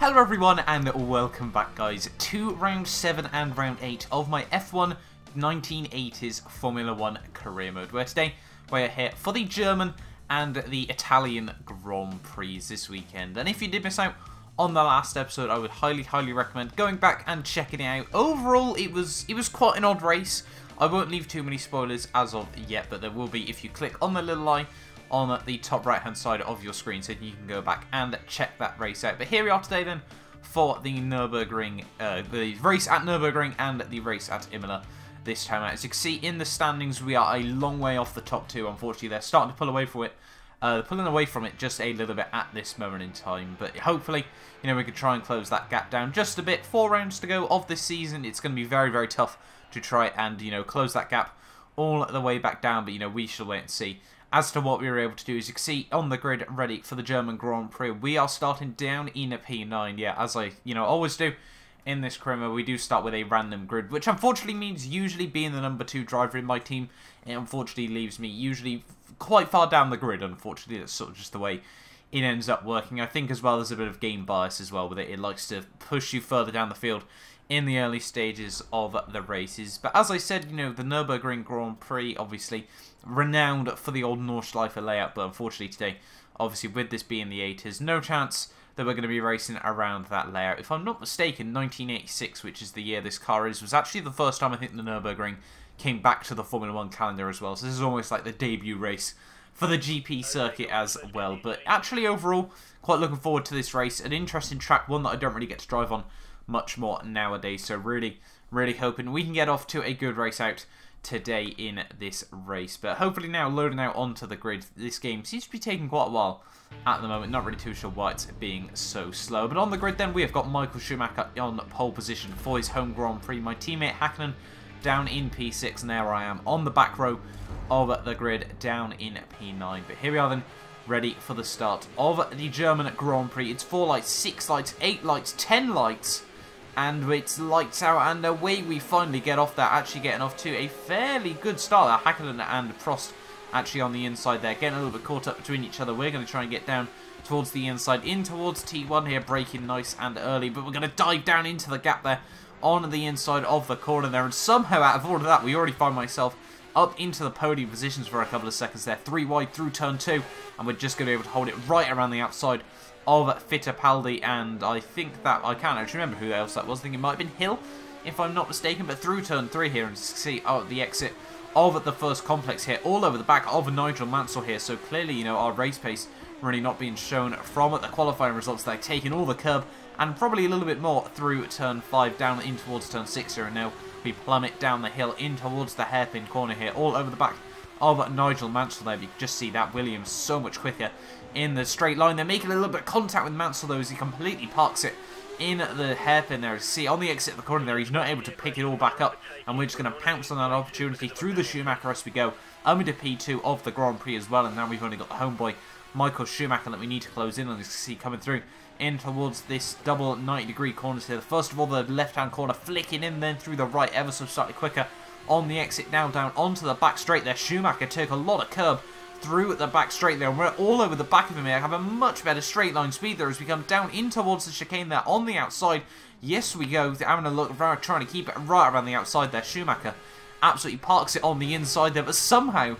Hello everyone and welcome back guys to round 7 and round 8 of my F1 1980s Formula 1 career mode, where today we're here for the German and the Italian Grand Prix this weekend. And if you did miss out on the last episode, I would highly recommend going back and checking it out. Overall, it was quite an odd race. I won't leave too many spoilers as of yet, but there will be if you click on the little eye on the top right hand side of your screen, so you can go back and check that race out. But here we are today then for the Nürburgring, the race at Nürburgring and the race at Imola this time out. As you can see in the standings, we are a long way off the top two. Unfortunately, they're starting to pull away from it. Pulling away from it just a little bit at this moment in time, but hopefully, you know, we can try and close that gap down just a bit. 4 rounds to go of this season. It's going to be very tough to try and, you know, close that gap all the way back down, but, you know, we shall wait and see. As to what we were able to do, as you can see on the grid ready for the German Grand Prix, we are starting down in a P9. Yeah, as I, you know, always do in this career mode, we do start with a random grid, which unfortunately means usually being the number 2 driver in my team, it unfortunately leaves me usually quite far down the grid. Unfortunately, that's sort of just the way it ends up working. I think as well there's a bit of game bias as well with it. It likes to push you further down the field in the early stages of the races. But as I said, you know, the Nürburgring Grand Prix, obviously renowned for the old Nordschleife layout, but unfortunately today, obviously with this being the 80s, no chance that we're going to be racing around that layout. If I'm not mistaken, 1986, which is the year this car is, was actually the first time I think the Nürburgring came back to the Formula 1 calendar as well. So this is almost like the debut race for the GP circuit as well. But actually overall, quite looking forward to this race. An interesting track, one that I don't really get to drive on much more nowadays. So really hoping we can get off to a good race out today in this race. But hopefully now loading out onto the grid, this game seems to be taking quite a while at the moment. Not really too sure why it's being so slow. But on the grid then, we have got Michael Schumacher on pole position for his home Grand Prix. My teammate Hakkinen down in P6, and there I am on the back row of the grid down in P9. But here we are then, ready for the start of the German Grand Prix. It's 4 lights, 6 lights, 8 lights, 10 lights, and it's lights out, and away we finally get off there, actually getting off to a fairly good start there. Hakkinen and Prost actually on the inside there, getting a little bit caught up between each other. We're going to try and get down towards the inside, in towards T1 here, braking nice and early, but we're going to dive down into the gap there on the inside of the corner there, and somehow out of all of that, we already find myself up into the podium positions for a couple of seconds there. 3 wide through turn 2, and we're just going to be able to hold it right around the outside of Fittipaldi, and I think that, I can't actually remember who else that was. I think it might have been Hill, if I'm not mistaken, but through turn 3 here, and see the exit of the first complex here, all over the back of Nigel Mansell here. So clearly, you know, our race pace really not being shown from the qualifying results. They're taking all the curb and probably a little bit more through turn 5 down in towards turn 6 here, and now we plummet down the hill in towards the hairpin corner here, all over the back of Nigel Mansell there. You can just see that Williams so much quicker in the straight line. They're making a little bit of contact with Mansell though, as he completely parks it in the hairpin there. See, on the exit of the corner there, he's not able to pick it all back up, and we're just going to pounce on that opportunity through the Schumacher as we go into P2 of the Grand Prix as well. And now we've only got the homeboy Michael Schumacher that we need to close in on. You can see coming through in towards this double 90-degree corners here. First of all, the left-hand corner flicking in, then through the right ever so slightly quicker on the exit, now down onto the back straight there. Schumacher took a lot of curb through the back straight there, and we're all over the back of him here. Have a much better straight line speed there as we come down in towards the chicane there on the outside. Yes, we go, having a look, trying to keep it right around the outside there. Schumacher absolutely parks it on the inside there, but somehow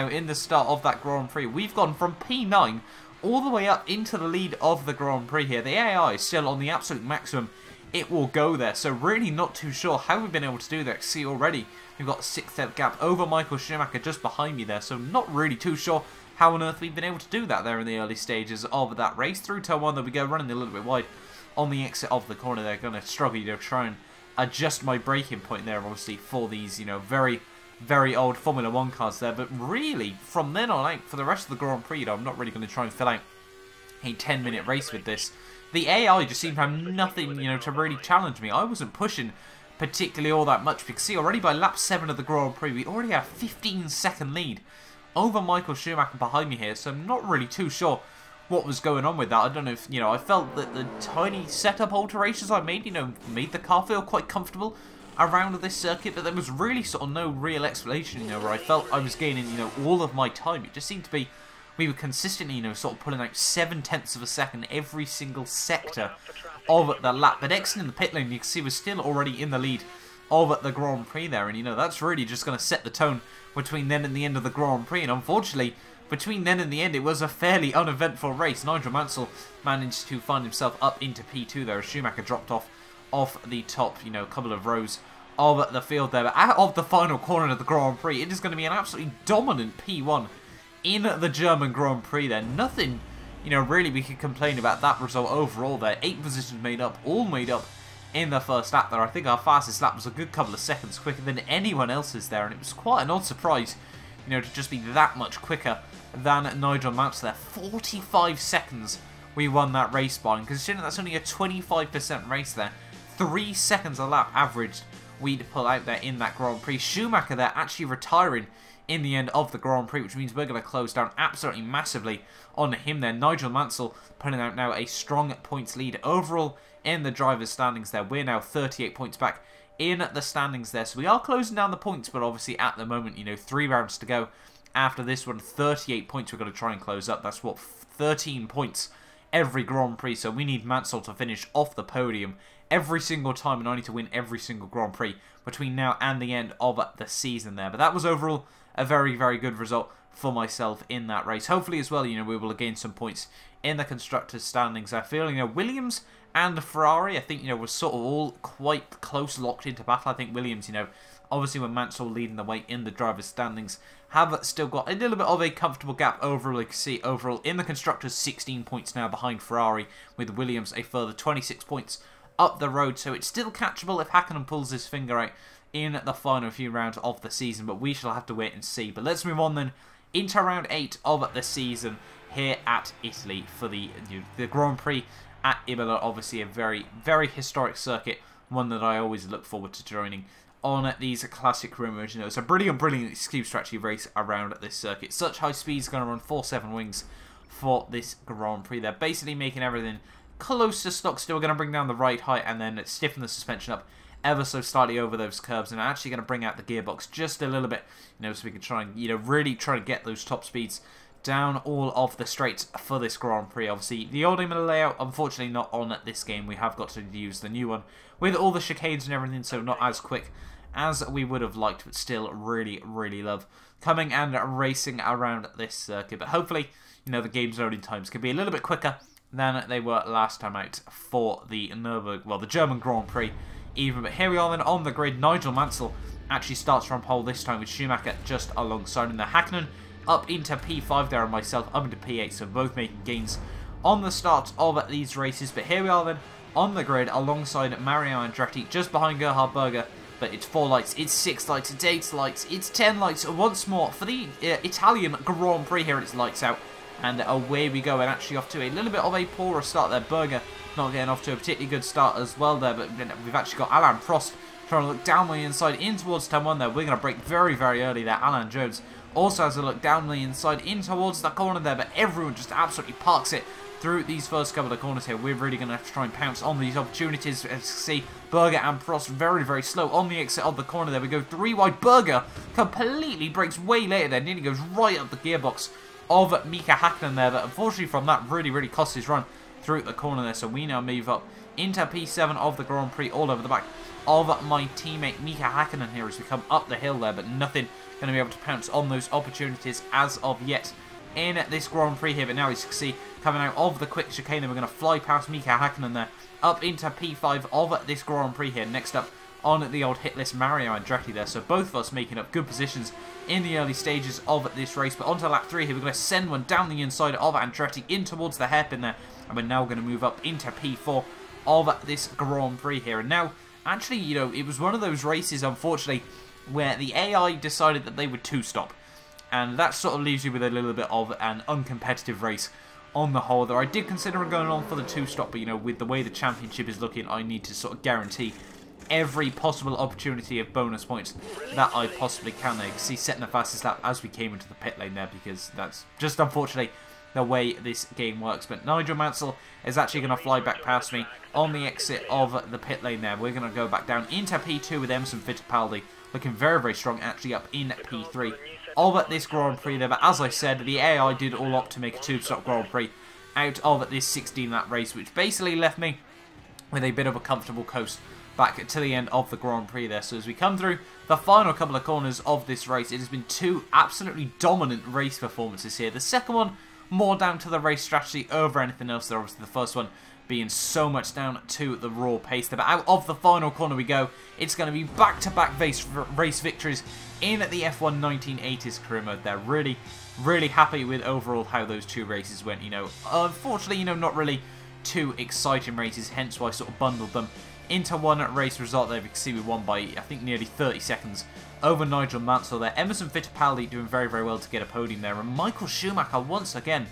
in the start of that Grand Prix, we've gone from P9 all the way up into the lead of the Grand Prix here. The AI is still on the absolute maximum it will go there, so really not too sure how we've been able to do that. See, already we've got a 6th gap over Michael Schumacher just behind me there, so not really too sure how on earth we've been able to do that there in the early stages of that race. Through turn 1 there we go, running a little bit wide on the exit of the corner. They're going to struggle to try and adjust my braking point there, obviously, for these, you know, very old Formula 1 cars there. But really, from then on out, for the rest of the Grand Prix, you know, I'm not really going to try and fill out a 10-minute race with this. The AI just seemed to have nothing, you know, to really challenge me. I wasn't pushing particularly all that much, because see, already by lap 7 of the Grand Prix, we already have a 15-second lead over Michael Schumacher behind me here, so I'm not really too sure what was going on with that. I don't know if, you know, I felt that the tiny setup alterations I made, you know, made the car feel quite comfortable around this circuit, but there was really sort of no real explanation, you know, where I felt I was gaining, you know, all of my time. It just seemed to be we were consistently, you know, sort of pulling out 0.7 of a second every single sector of the lap. But Rixon in the pit lane, you can see, was still already in the lead of the Grand Prix there. And, you know, that's really just going to set the tone between then and the end of the Grand Prix. And unfortunately, between then and the end, it was a fairly uneventful race. Nigel Mansell managed to find himself up into P2 there as Schumacher dropped off the top, you know, couple of rows of the field there. But out of the final corner of the Grand Prix, it is going to be an absolutely dominant P1 in the German Grand Prix there. Nothing, you know, really we could complain about that result overall there. 8 positions made up, all made up in the first lap there. I think our fastest lap was a good couple of seconds quicker than anyone else's there, and it was quite an odd surprise, you know, to just be that much quicker than Nigel Mansell there. 45 seconds we won that race by, and considering that's only a 25% race there, 3 seconds a lap averaged we'd pull out there in that Grand Prix. Schumacher there actually retiring in the end of the Grand Prix, which means we're going to close down absolutely massively on him there. Nigel Mansell putting out now a strong points lead overall in the drivers' standings there. We're now 38 points back in the standings there, so we are closing down the points, but obviously at the moment, you know, 3 rounds to go after this one. 38 points we're going to try and close up. That's what, 13 points every Grand Prix, so we need Mansell to finish off the podium every single time, and I need to win every single Grand Prix between now and the end of the season there. But that was overall a very, very good result for myself in that race. Hopefully as well, you know, we will gain some points in the constructors' standings. I feel, you know, Williams and Ferrari, I think, you know, was sort of all quite close, locked into battle. I think Williams, you know, obviously with Mansell leading the way in the drivers' standings, have still got a little bit of a comfortable gap overall. You can see overall in the constructors, 16 points now behind Ferrari, with Williams a further 26 points up the road, so it's still catchable if Hakkinen pulls his finger out in the final few rounds of the season, but we shall have to wait and see. But let's move on then into round 8 of the season here at Italy for the Grand Prix at Imola. Obviously a very, very historic circuit, one that I always look forward to joining on these classic career modes. You know, it's a brilliant, brilliant excuse to actually race around this circuit. Such high speed is going to run 4.7 wings for this Grand Prix. They're basically making everything close to stock still. We're going to bring down the ride height and then stiffen the suspension up ever so slightly over those curves, and I'm actually going to bring out the gearbox just a little bit, you know, so we can try and, you know, really try to get those top speeds down all of the straights for this Grand Prix. Obviously, the old Imola layout, unfortunately not on this game. We have got to use the new one with all the chicanes and everything, so not as quick as we would have liked, but still really, really love coming and racing around this circuit. But hopefully, you know, the game's loading times can be a little bit quicker than they were last time out for the the German Grand Prix even. But here we are then on the grid. Nigel Mansell actually starts from pole this time with Schumacher just alongside him. The Hakkinen up into P5 there and myself up into P8, so both making gains on the start of these races. But here we are then on the grid alongside Mario Andretti just behind Gerhard Berger. But it's 4 lights, it's 6 lights, it's 8 lights, it's 10 lights once more for the Italian Grand Prix here. It's lights out. And away we go, and actually off to a little bit of a poorer start there. Berger not getting off to a particularly good start as well there, but we've actually got Alain Prost trying to look down the inside in towards turn 1 there. We're going to break very, very early there. Alan Jones also has a look down the inside in towards the corner there, but everyone just absolutely parks it through these first couple of corners here. We're really going to have to try and pounce on these opportunities. As you see, Berger and Prost very, very slow on the exit of the corner there. We go 3 wide. Berger completely breaks way later there, nearly goes right up the gearbox of Mika Hakkinen there, but unfortunately from that really, really cost his run through the corner there. So we now move up into P7 of the Grand Prix, all over the back of my teammate Mika Hakkinen here as we come up the hill there, but nothing going to be able to pounce on those opportunities as of yet in this Grand Prix here. But now as you can see, coming out of the quick chicane, we're going to fly past Mika Hakkinen there, up into P5 of this Grand Prix here. Next up on the old hit list, Mario Andretti there. So both of us making up good positions in the early stages of this race. But onto lap 3 here, we're going to send one down the inside of Andretti in towards the hairpin there. And we're now going to move up into P4 of this Grand Prix here. And now, actually, you know, it was one of those races, unfortunately, where the AI decided that they would 2-stop. And that sort of leaves you with a little bit of an uncompetitive race on the whole. Though I did consider going on for the 2-stop, but, you know, with the way the championship is looking, I need to sort of guarantee every possible opportunity of bonus points that I possibly can there. You can see setting the fastest lap as we came into the pit lane there, because that's just unfortunately the way this game works. But Nigel Mansell is actually going to fly back past me on the exit of the pit lane there. We're going to go back down into P2 with Emerson Fittipaldi looking very, very strong, actually up in P3 of this Grand Prix there. But as I said, the AI did all opt to make a two-stop Grand Prix out of this 16-lap race, which basically left me with a bit of a comfortable coast back to the end of the Grand Prix there. So as we come through the final couple of corners of this race, it has been two absolutely dominant race performances here. The second one more down to the race strategy over anything else there. Obviously the first one being so much down to the raw pace there. But out of the final corner we go. It's going to be back-to-back race victories in the F1 1980's career mode there. Really, really happy with overall how those two races went. You know, unfortunately, you know, not really two exciting races, hence why I sort of bundled them into one race result there. You can see we won by, I think, nearly 30 seconds over Nigel Mansell there. Emerson Fittipaldi doing very, very well to get a podium there. And Michael Schumacher, once again,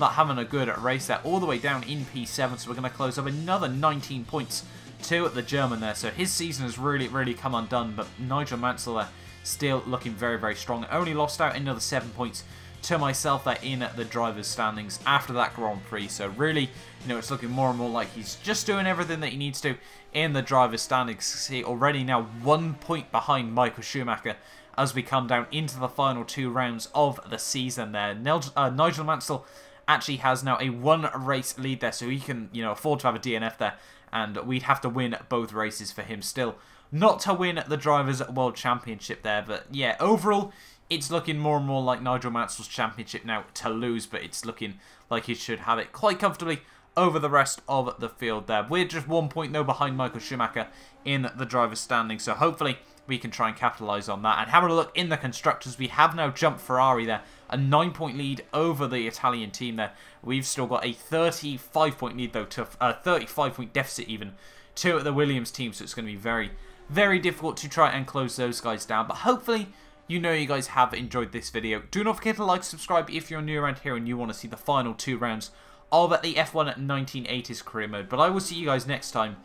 not having a good race there, all the way down in P7. So we're going to close up another 19 points to the German there. So his season has really, really come undone. But Nigel Mansell there still looking very, very strong. Only lost out another 7 points to myself there in the driver's standings after that Grand Prix. So really, you know, it's looking more and more like he's just doing everything that he needs to in the driver's standings. See, already now 1 point behind Michael Schumacher as we come down into the final two rounds of the season there. Nigel Mansell actually has now a one race lead there, so he can, you know, afford to have a DNF there, and we'd have to win both races for him still not to win the Drivers' World Championship there. But yeah, overall, it's looking more and more like Nigel Mansell's championship now to lose, but it's looking like he should have it quite comfortably over the rest of the field there. We're just 1 point though behind Michael Schumacher in the driver's standing, so hopefully we can try and capitalise on that. And having a look in the constructors, we have now jumped Ferrari there, a 9-point lead over the Italian team there. We've still got a 35-point lead though, to a 35-point deficit even to the Williams team, so it's going to be very, very difficult to try and close those guys down. But hopefully, you know, you guys have enjoyed this video. Do not forget to like, subscribe if you're new around here and you want to see the final two rounds of the F1 1980's career mode. But I will see you guys next time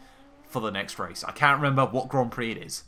for the next race. I can't remember what Grand Prix it is.